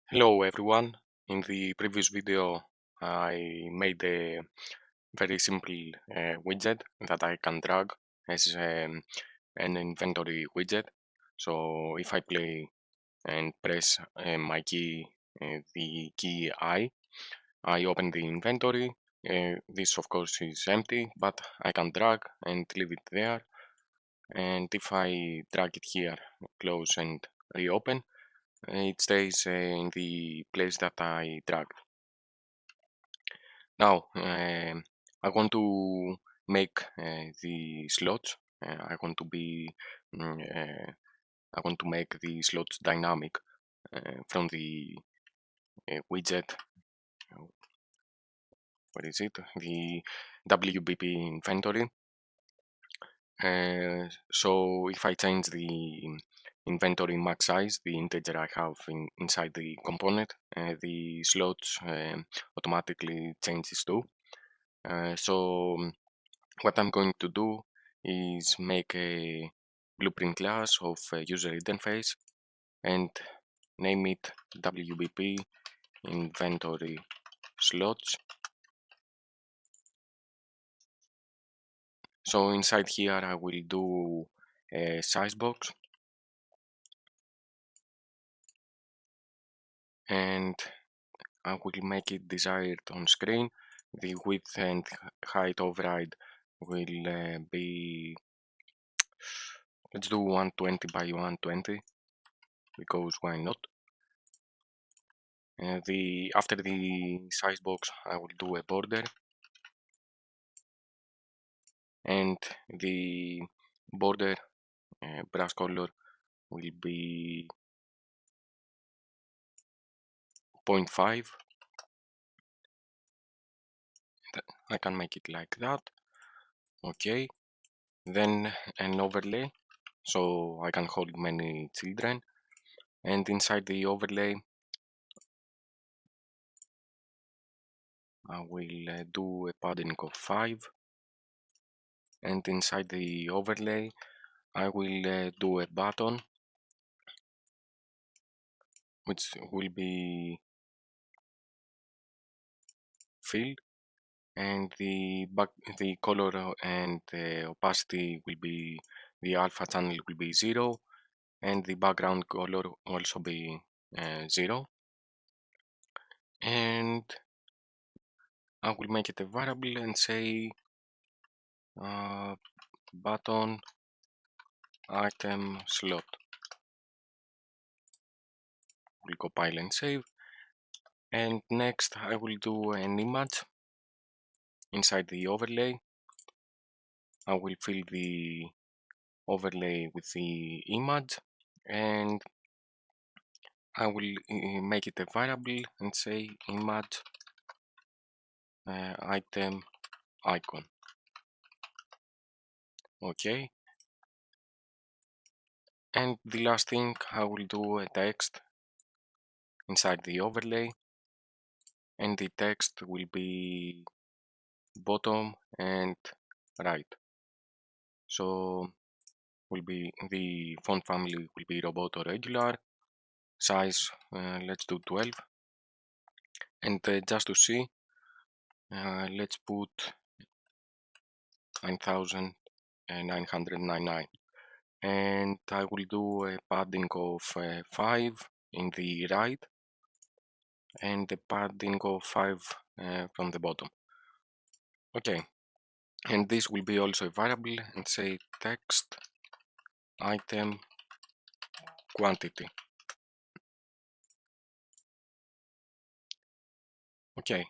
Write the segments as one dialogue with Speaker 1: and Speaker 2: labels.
Speaker 1: Hello everyone. In the previous video, I made a very simple widget that I can drag as an inventory widget. So if I play and press my key, the key I open the inventory. This of course is empty, but I can drag and leave it there. And if I drag it here, close and reopen, it stays in the place that I dragged. Now, I want to make the slots. Mm, uh, I want to make the slots dynamic from the widget. What is it? The WBP inventory. So if I change the inventory max size, the integer I have inside the component, the slots automatically changes too. So what I'm going to do is make a blueprint class of a user interface and name it WBP inventory slots. So inside here I will do a size box and I will make it desired on screen. The width and height override will be, let's do 120 by 120 because why not. After the size box I will do a border and the border brush color will be 0.5. I can make it like that. Okay, then an overlay so I can hold many children, and inside the overlay I will do a padding of 5, and inside the overlay I will do a button which will be filled, and the color and opacity will be, the alpha channel will be 0, and the background color also be 0, and I will make it a variable and say button item slot. We'll compile and save, and next I will do an image inside the overlay. I will fill the overlay with the image, and I will make it a variable and say image item icon. Okay, and the last thing I will do a text inside the overlay, and the text will be bottom and right. So will be, the font family will be robot or regular, size let's do 12, and just to see let's put 9999, and I will do a padding of 5 in the right and a padding of 5 from the bottom. Okay, and this will be also a variable and say text item quantity. Okay,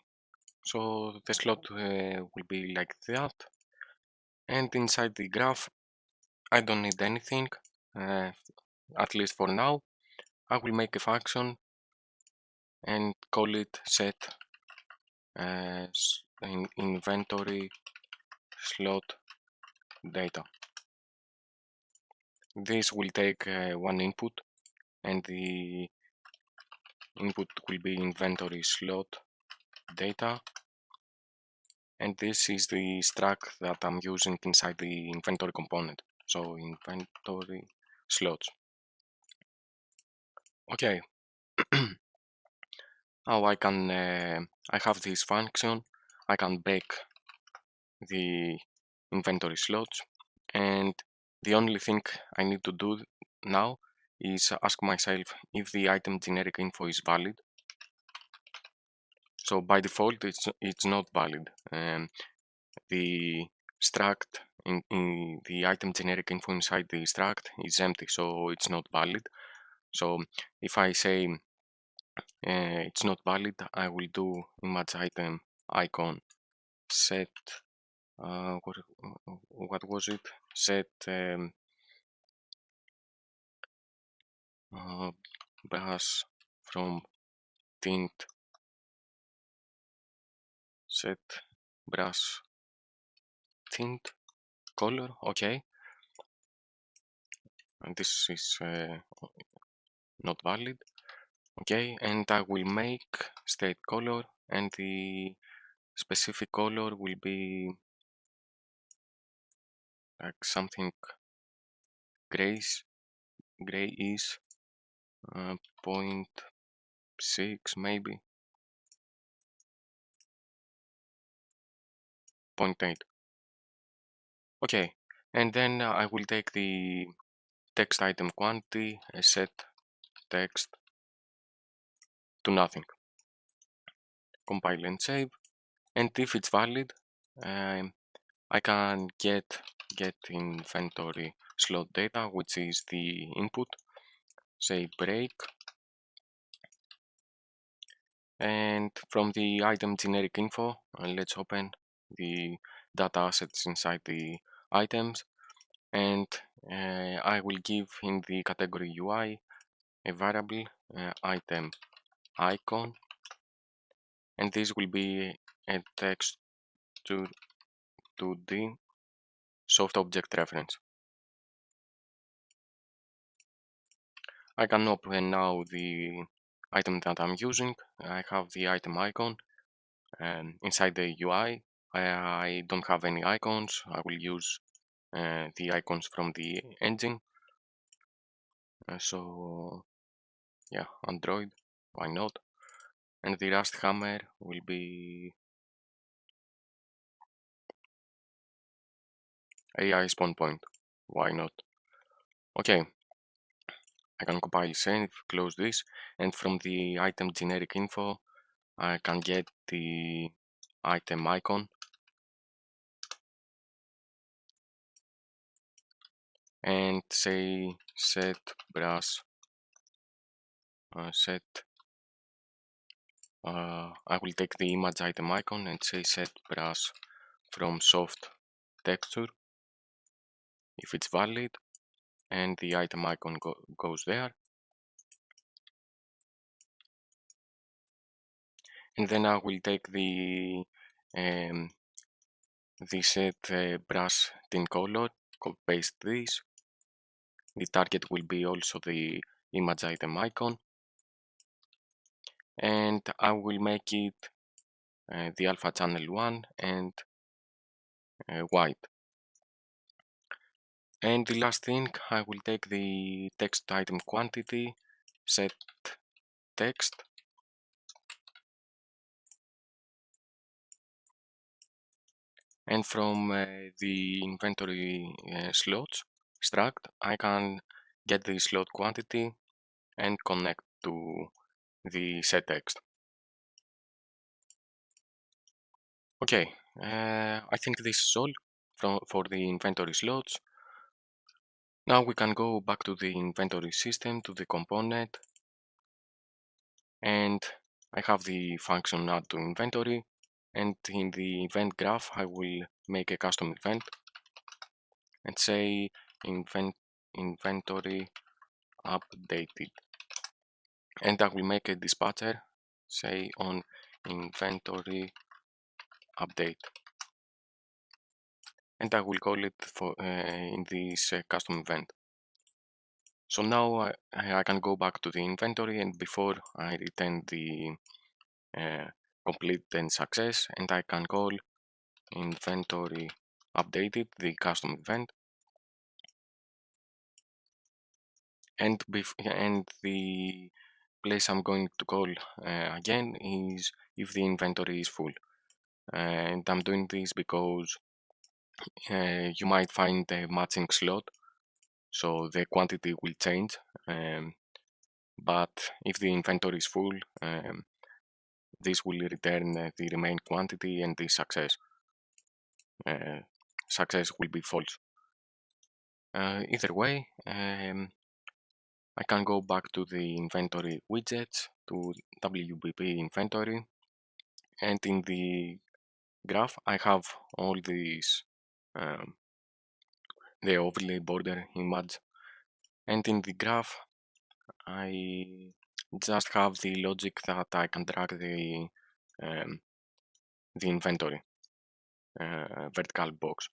Speaker 1: so the slot will be like that, and inside the graph I don't need anything, at least for now. I will make a function and call it set inventory slot data. This will take one input, and the input will be inventory slot data, and this is the struct that I'm using inside the inventory component. So inventory slots. Okay. Now I have this function. I can break the inventory slots, and the only thing I need to do now is ask myself if the item generic info is valid. So by default, it's not valid. The struct in the item generic info inside the struct is empty, so it's not valid. So if I say it's not valid, I will do image item icon set. What was it? Set uh, brush from tint. Set brush tint color. Okay, and this is not valid. Okay, and I will make state color, and the specific color will be like something grayish, grayish, 0.6 maybe, 0.8. Okay, and then I will take the text item quantity and set text to nothing. Compile and save, and if it's valid, um, I can get inventory slot data, which is the input. Say break, and from the item generic info, let's open the data assets inside the items, and I will give in the category UI a variable item icon, and this will be a text to the soft object reference. I can open now the item that I'm using. I have the item icon, and inside the UI I don't have any icons. I will use the icons from the engine. So yeah, Android, why not? And the Rust hammer will be AI spawn point, why not? Okay, I can compile save, close this, and from the item generic info I can get the item icon and say set brush set I will take the image item icon and say set brush from soft texture if it's valid, and the item icon goes there, and then I will take um, the set brush tint color, copy paste this. The target will be also the image item icon, and I will make it the alpha channel 1 and white. And the last thing, I will take the text item quantity, set text, and from the inventory slots struct, I can get the slot quantity and connect to the set text. Okay, I think this is all for the inventory slots. Now we can go back to the inventory system, to the component, and I have the function add to inventory, and in the event graph I will make a custom event and say inventory updated, and I will make a dispatcher say on inventory update, and I will call it for in this custom event. So now I can go back to the inventory, and before I return the uh, complete and success, and I can call inventory updated, the custom event, and the place I'm going to call again is if the inventory is full. And I'm doing this because you might find a matching slot, so the quantity will change. Um, but if the inventory is full, this will return the remaining quantity and the success. Uh, Success will be false. Either way, I can go back to the inventory widgets to WBP inventory, and in the graph I have all these um, the overlay border image, and in the graph I just have the logic that I can drag um, the inventory vertical box.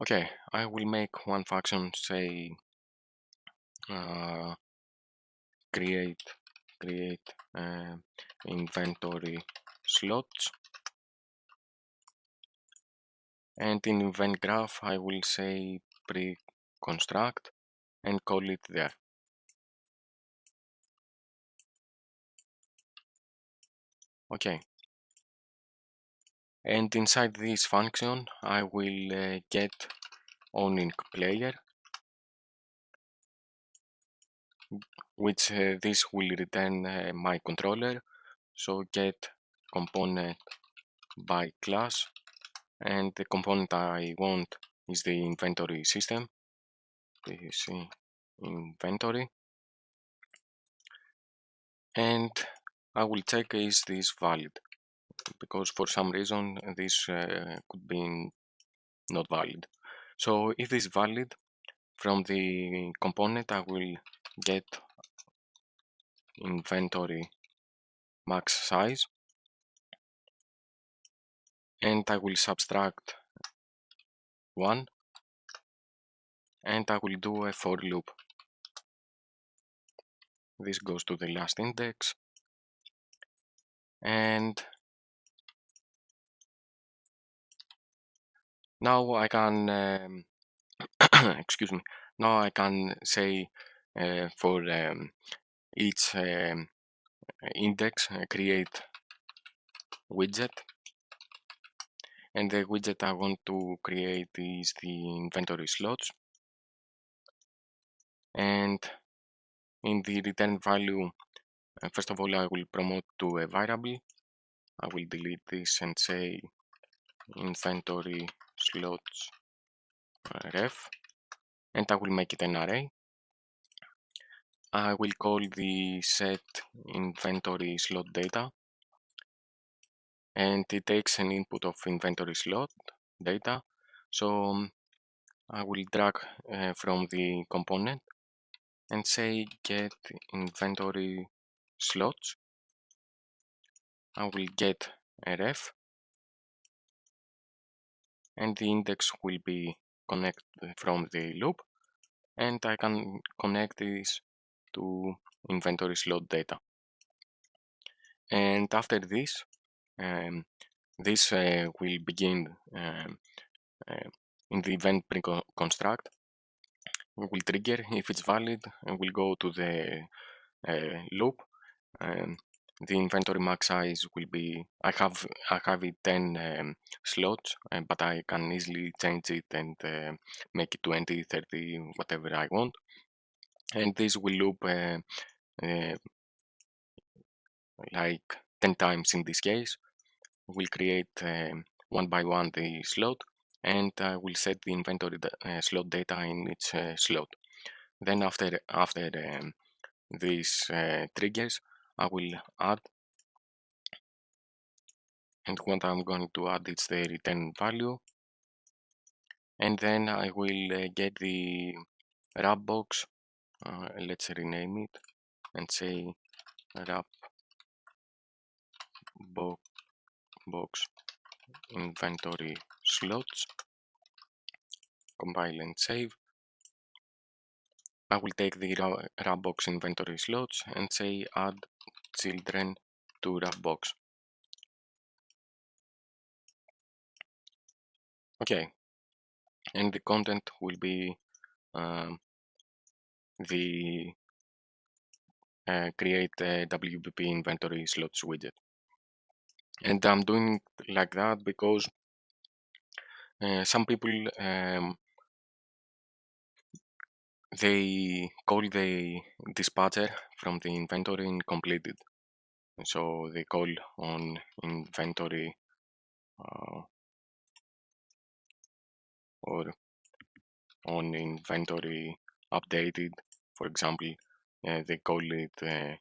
Speaker 1: Okay, I will make one function, say uh, create inventory slots, and in event graph I will say pre-construct and call it there. Okay, and inside this function I will get owning player, which this will return my controller. So get component by class, and the component I want is the inventory system. This inventory, and I will check is this valid, because for some reason this could be not valid. So if it's valid, from the component I will get inventory max size, and I will subtract 1, and I will do a for loop. This goes to the last index, and now I can excuse me, now I can say for each index create widget, and the widget I want to create is the inventory slots, and in the return value, first of all I will promote to a variable. I will delete this and say inventory slots ref, and I will make it an array. I will call the set inventory slot data, and it takes an input of inventory slot data. So I will drag from the component and say get inventory slots. I will get a ref, and the index will be connected from the loop, and I can connect this to inventory slot data. And after this, um, this will begin uh, in the event pre-construct. We will trigger if it's valid, and we'll go to the loop. Um, the inventory max size will be, I have it 10 slots, but I can easily change it and make it 20, 30, whatever I want. And this will loop uh, like 10 times in this case. We'll create one by one the slot, and we'll set the inventory slot data in each slot. Then after these triggers, I will add, and what I'm going to add is the return value, and then I will get the wrap box. Let's rename it and say wrap box inventory slots. Compile and save. I will take the wrap box inventory slots and say add children to wrap box. Okay, and the content will be um, the create a WPP inventory slots widget. And I'm doing like that because some people they call the dispatcher from the inventory completed. So they call on inventory or on inventory updated, for example, they call it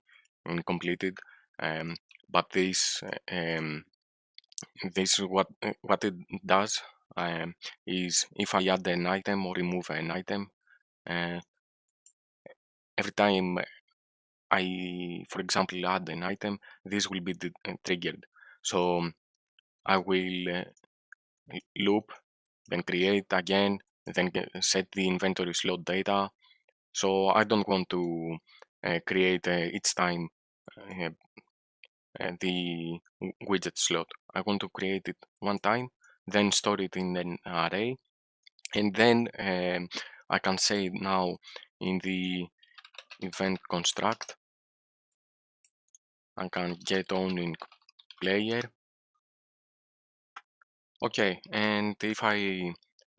Speaker 1: uncompleted. Um, but this what it does is if I add an item or remove an item, uh, every time I, for example, add an item, this will be triggered. So I will loop, then create again, then set the inventory slot data. So I don't want to create each time uh, the widget slot. I want to create it one time, then store it in an array, and then I can say now in the event construct, I can get on in player. Okay, and if I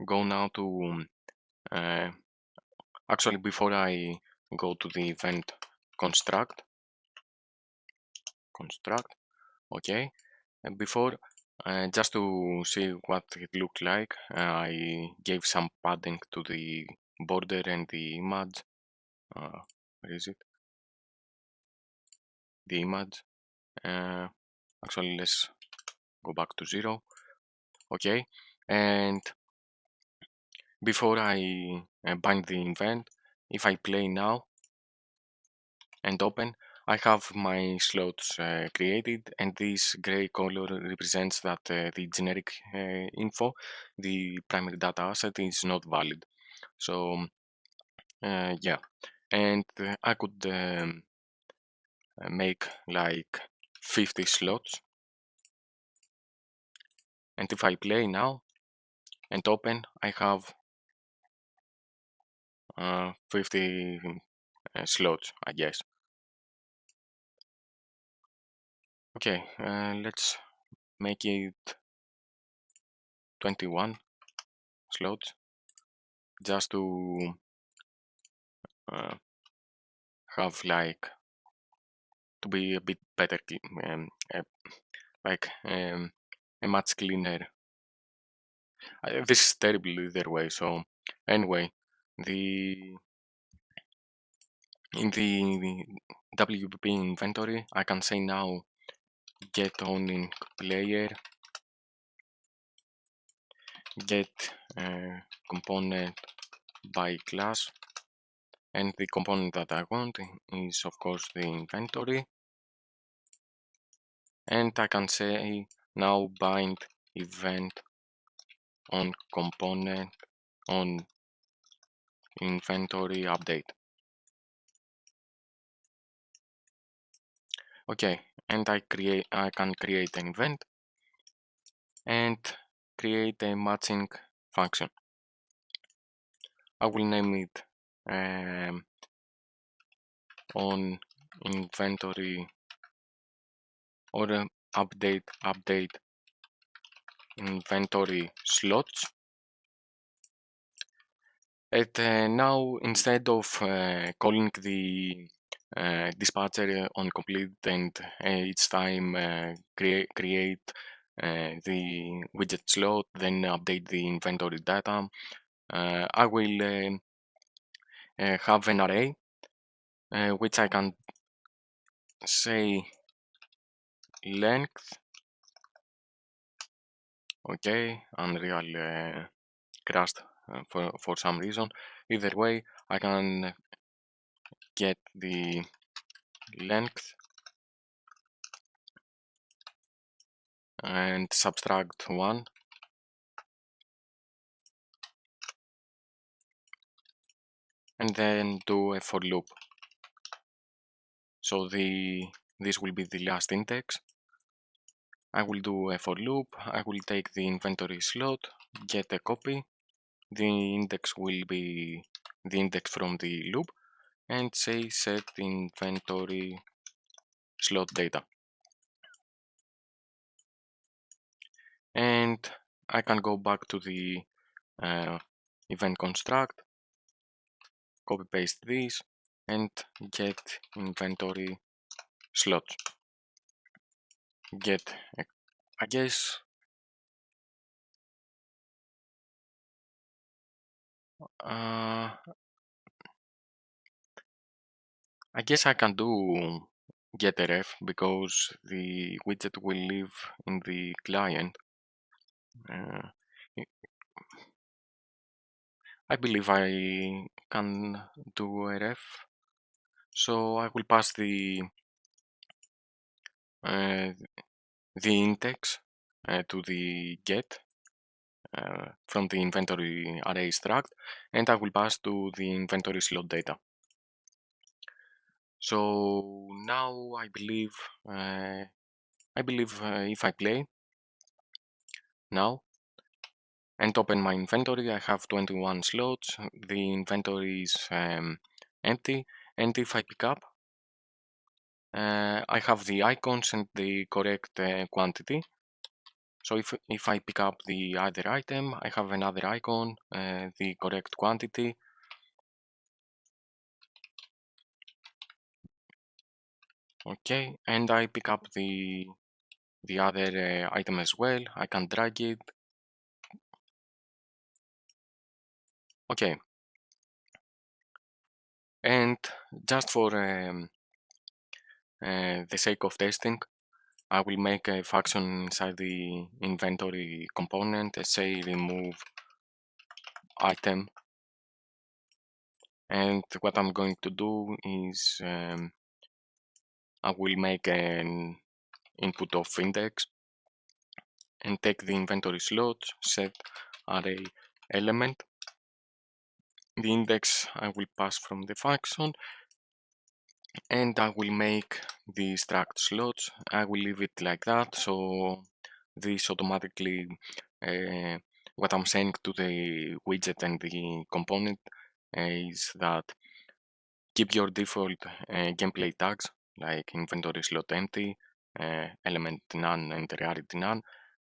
Speaker 1: go now to uh, actually before I go to the event construct, okay, and before just to see what it looked like, I gave some padding to the border and the image. Where is it? The image. Uh, Actually, let's go back to 0. Okay, and before I bind the event, if I play now and open, I have my slots created, and this gray color represents that the generic info, the primary data asset, is not valid. So yeah, and I could make like 50 slots, and if I play now and open, I have 50 slots, I guess. Okay, let's make it 21 slots just to uh, have like to be a bit better, like a much cleaner. This is terrible either way. So anyway, the in the WPP inventory, I can say now get on in player, get component by class, and the component that I want is of course the inventory, and I can say now bind event on component on inventory update. Okay, and I can create an event and create a matching function. I will name it on inventory or update inventory slots. And now instead of calling the dispatcher on complete and each time create the widget slot, then update the inventory data, I will have an array which I can say length. Okay, Unreal crashed for some reason. Either way, I can get the length and subtract 1, and then do a for loop. So this will be the last index. I will do a for loop. I will take the inventory slot, get a copy. The index will be the index from the loop, and say set inventory slot data. And I can go back to the event construct, copy paste this, and get inventory slots. Get, I guess, uh, I can do get ref because the widget will live in the client. Uh, I believe I can do a ref. So I will pass uh, the index to the get from the inventory array struct, and I will pass to the inventory slot data. So now if I play now and open my inventory, I have 21 slots. The inventory is empty, and if I pick up, I have the icons and the correct quantity. So if I pick up the other item, I have another icon, the correct quantity. Okay, and I pick up the other item as well. I can drag it. Okay, and just for the sake of testing, I will make a function inside the inventory component, say remove item. And what I'm going to do is I will make an input of index and take the inventory slot, set array element. The index I will pass from the function, and I will make the struct slots. I will leave it like that, so this automatically what I'm saying to the widget and the component is that keep your default gameplay tags like inventory slot empty, element none, and rarity none,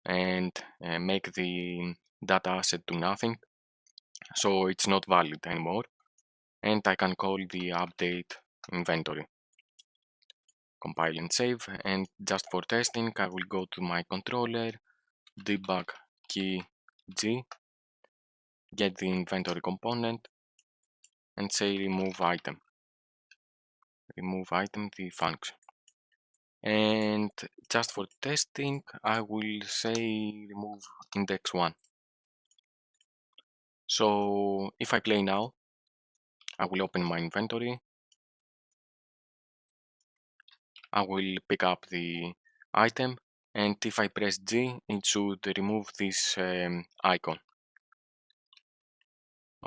Speaker 1: and make the data asset to nothing, so it's not valid anymore. And I can call the update inventory. Compile and save, and just for testing I will go to my controller, debug key G, get the inventory component, and say remove item the function. And just for testing I will say remove index 1. So if I play now, I will open my inventory, I will pick up the item, and if I press G it should remove this icon.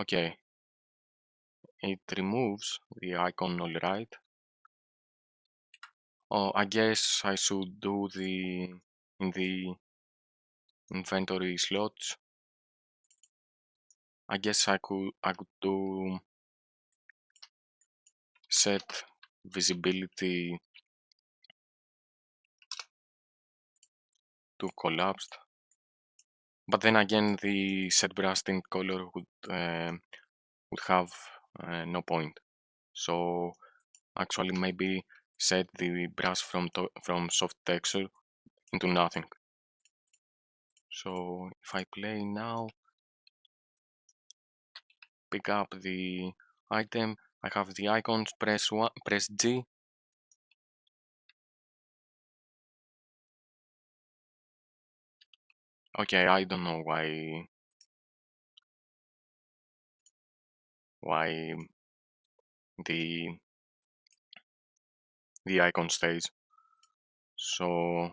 Speaker 1: Okay, it removes the icon, all right. Oh, I guess I should do in the inventory slots. I guess I could do set visibility to collapsed. But then again, the set brush tint color would have no point. So actually, maybe set the brush from soft texture into nothing. So if I play now, pick up the item, I have the icons, press G. Okay, I don't know why the the icon stays. So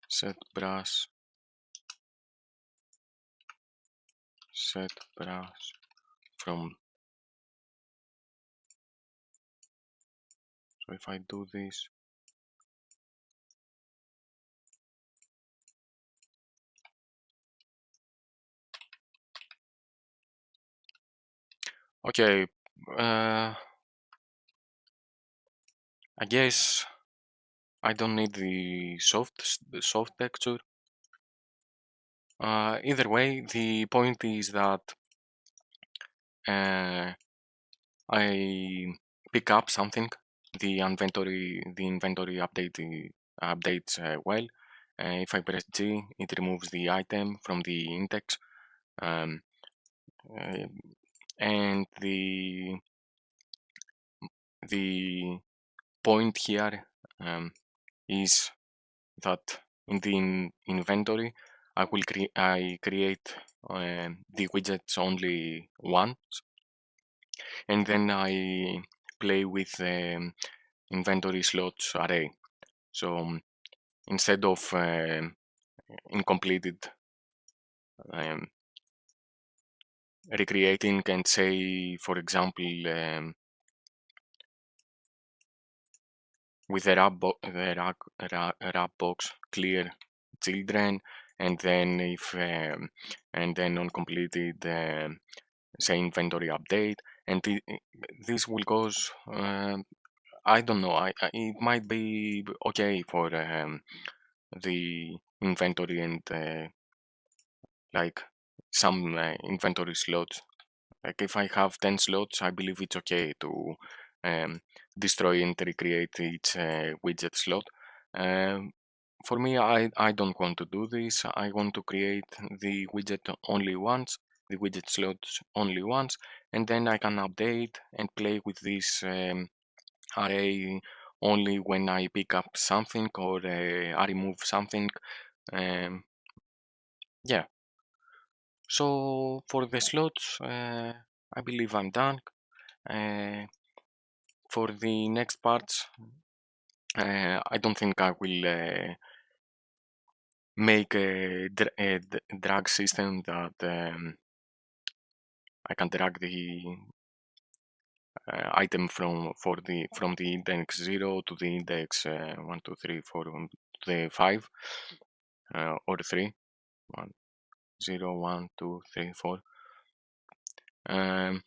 Speaker 1: set brush from, so if I do this, Okay, uh, I guess I don't need the soft texture. Either way, the point is that uh, I pick up something. The inventory updates well. If I press G, it removes the item from the index. Um, uh, and the point here is that in the inventory, I create the widgets only once, and then I play with the inventory slots array. So instead of incompleted um, recreating and say, for example, with the wrap box clear children, and then if and then on completed say inventory update, and this will cause I don't know. It might be okay for the inventory and like some inventory slots. Like if I have 10 slots, I believe it's okay to um, destroy and recreate each widget slot. Um, for me, I don't want to do this. I want to create the widget only once, the widget slots only once, and then I can update and play with this array only when I pick up something or I remove something. Um, yeah, so for the slots, I believe I'm done. Uh, for the next parts, I don't think I will make a drag system that I can drag the item from the index 0 to the index 1, 2, 3, 4, to the 5 or 3. 1, 0, 1, 2, 3, 4. Um,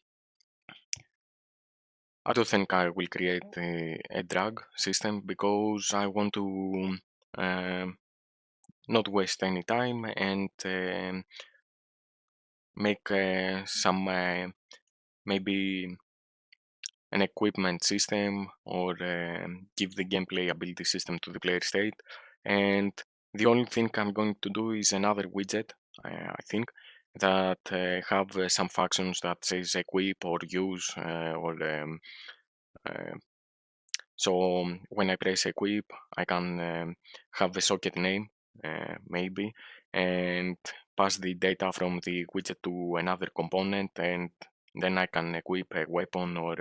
Speaker 1: I don't think I will create a drag system because I want to um, not waste any time and make some maybe an equipment system or give the gameplay ability system to the player state. And the only thing I'm going to do is another widget, I think, that have some functions that says equip or use or uh, so when I press equip, I can have the socket name, maybe, and pass the data from the widget to another component, and then I can equip a weapon or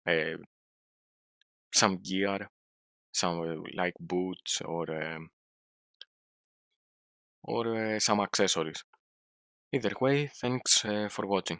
Speaker 1: uh, some gear, some like boots or some accessories. Either way, thanks for watching.